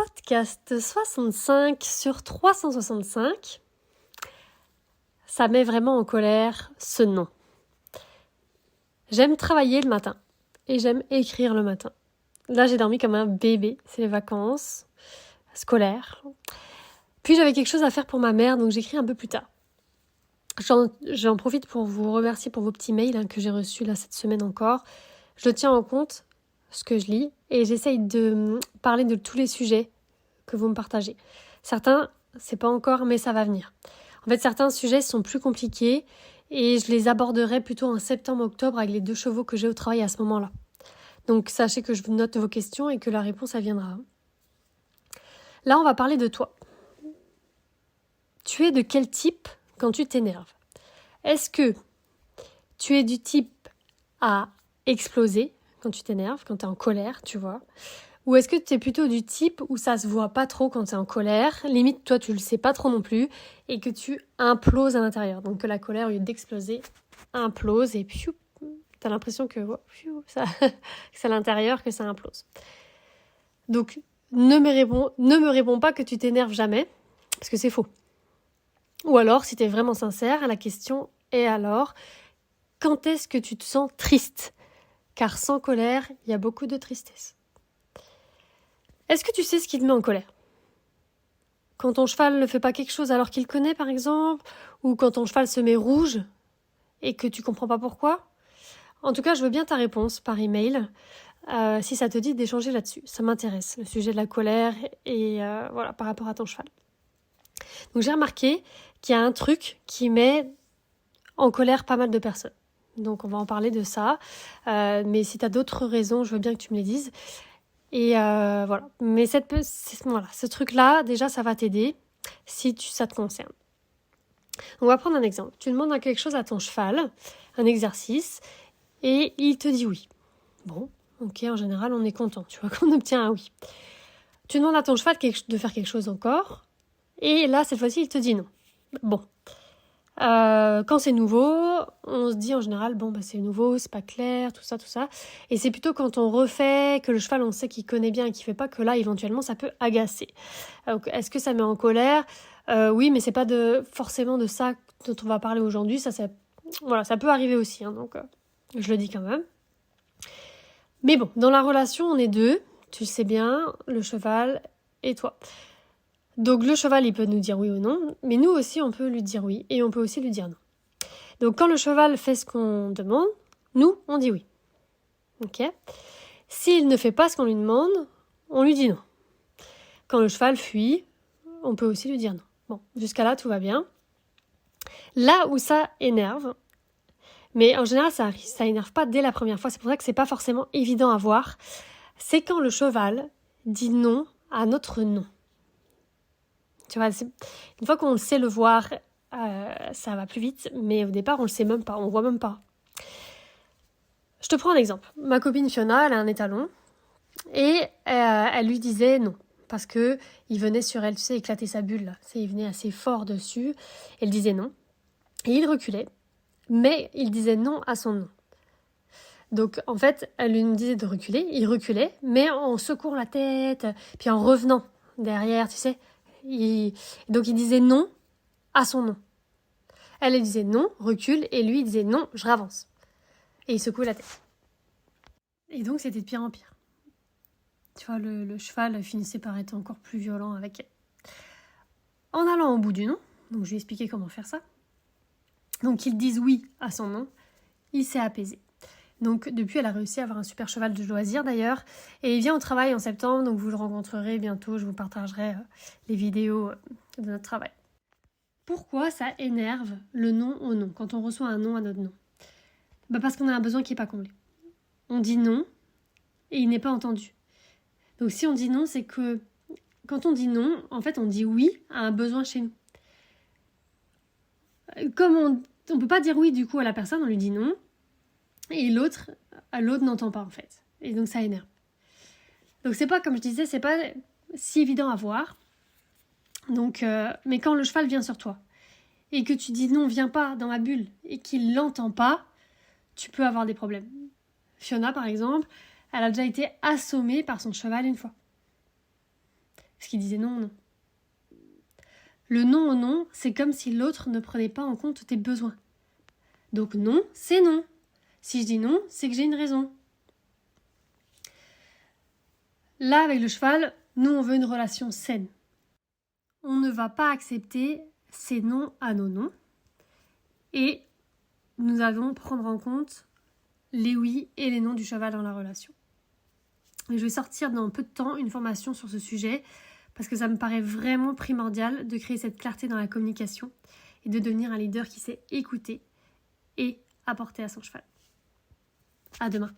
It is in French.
podcast 65 sur 365, ça met vraiment en colère ce nom. J'aime travailler le matin et j'aime écrire le matin. Là, j'ai dormi comme un bébé, c'est les vacances scolaires. Puis j'avais quelque chose à faire pour ma mère, donc j'écris un peu plus tard. J'en profite pour vous remercier pour vos petits mails que j'ai reçus là cette semaine encore. Je tiens en compte ce que je lis et j'essaye de parler de tous les sujets que vous me partagez. Certains, c'est pas encore, mais ça va venir. En fait, certains sujets sont plus compliqués et je les aborderai plutôt en septembre-octobre avec les 2 chevaux que j'ai au travail à ce moment-là. Donc sachez que je note vos questions et que la réponse, elle viendra. Là, on va parler de toi. Tu es de quel type quand tu t'énerves ? Est-ce que tu es du type à exploser quand tu t'énerves, quand tu es en colère, tu vois ? Ou est-ce que tu es plutôt du type où ça se voit pas trop quand tu es en colère, limite toi tu le sais pas trop non plus, et que tu imploses à l'intérieur. Donc que la colère, au lieu d'exploser, implose et puis tu as l'impression que c'est à l'intérieur que ça implose. Donc ne me réponds pas que tu t'énerves jamais, parce que c'est faux. Ou alors, si tu es vraiment sincère, la question est alors, quand est-ce que tu te sens triste ? Car sans colère, il y a beaucoup de tristesse. Est-ce que tu sais ce qui te met en colère ? Quand ton cheval ne fait pas quelque chose alors qu'il connaît, par exemple, ou quand ton cheval se met rouge et que tu comprends pas pourquoi ? En tout cas, je veux bien ta réponse par email, si ça te dit d'échanger là-dessus. Ça m'intéresse, le sujet de la colère et par rapport à ton cheval. Donc j'ai remarqué qu'il y a un truc qui met en colère pas mal de personnes. Donc on va en parler de ça. Mais si tu as d'autres raisons, je veux bien que tu me les dises. Et voilà. Mais ce truc-là, déjà, ça va t'aider si ça te concerne. On va prendre un exemple. Tu demandes quelque chose à ton cheval, un exercice, et il te dit oui. Bon, ok, en général, on est content, tu vois, qu'on obtient un oui. Tu demandes à ton cheval de faire quelque chose encore, et là, cette fois-ci, il te dit non. Bon. Quand c'est nouveau, on se dit en général, c'est nouveau, c'est pas clair, tout ça. Et c'est plutôt quand on refait, que le cheval, on sait qu'il connaît bien et qu'il fait pas, que là, éventuellement, ça peut agacer. Donc, est-ce que ça met en colère ? Oui, mais c'est pas forcément de ça dont on va parler aujourd'hui. Ça peut arriver aussi, donc je le dis quand même. Mais bon, dans la relation, on est 2, tu le sais bien, le cheval et toi. Donc le cheval, il peut nous dire oui ou non, mais nous aussi, on peut lui dire oui et on peut aussi lui dire non. Donc quand le cheval fait ce qu'on demande, nous, on dit oui. Ok ? S'il ne fait pas ce qu'on lui demande, on lui dit non. Quand le cheval fuit, on peut aussi lui dire non. Bon, jusqu'à là, tout va bien. Là où ça énerve, mais en général, ça énerve pas dès la première fois, c'est pour ça que c'est pas forcément évident à voir, c'est quand le cheval dit non à notre non. Tu vois, une fois qu'on sait le voir, ça va plus vite, mais au départ, on le sait même pas, on voit même pas. Je te prends un exemple. Ma copine Fiona, elle a un étalon, et elle lui disait non, parce que il venait sur elle, tu sais, éclater sa bulle, là. Il venait assez fort dessus, elle disait non, et il reculait, mais il disait non à son non. Donc, en fait, elle lui disait de reculer, il reculait, mais en secouant la tête, puis en revenant derrière, tu sais. Donc, il disait non à son non. Elle disait non, recule, et lui, il disait non, je ravance. Et il secouait la tête. Et donc, c'était de pire en pire. Tu vois, le cheval finissait par être encore plus violent avec elle. En allant au bout du non, donc je lui ai expliqué comment faire ça. Donc, qu'ils disent oui à son non, il s'est apaisé. Donc depuis, elle a réussi à avoir un super cheval de loisir d'ailleurs. Et il vient au travail en septembre, donc vous le rencontrerez bientôt. Je vous partagerai les vidéos de notre travail. Pourquoi ça énerve le non au non, quand on reçoit un non à notre non ? Parce qu'on a un besoin qui n'est pas comblé. On dit non et il n'est pas entendu. Donc si on dit non, c'est que quand on dit non, en fait on dit oui à un besoin chez nous. Comme on ne peut pas dire oui du coup à la personne, on lui dit non. Et l'autre n'entend pas en fait. Et donc ça énerve. Donc c'est pas, comme je disais, c'est pas si évident à voir. Donc, mais quand le cheval vient sur toi et que tu dis non, viens pas dans ma bulle et qu'il l'entend pas, tu peux avoir des problèmes. Fiona par exemple, elle a déjà été assommée par son cheval une fois. Parce qu'il disait non, non. Le non au non, c'est comme si l'autre ne prenait pas en compte tes besoins. Donc non, c'est non. Si je dis non, c'est que j'ai une raison. Là, avec le cheval, nous, on veut une relation saine. On ne va pas accepter ces non à nos non. Et nous allons prendre en compte les oui et les non du cheval dans la relation. Et je vais sortir dans peu de temps une formation sur ce sujet parce que ça me paraît vraiment primordial de créer cette clarté dans la communication et de devenir un leader qui sait écouter et apporter à son cheval. À demain.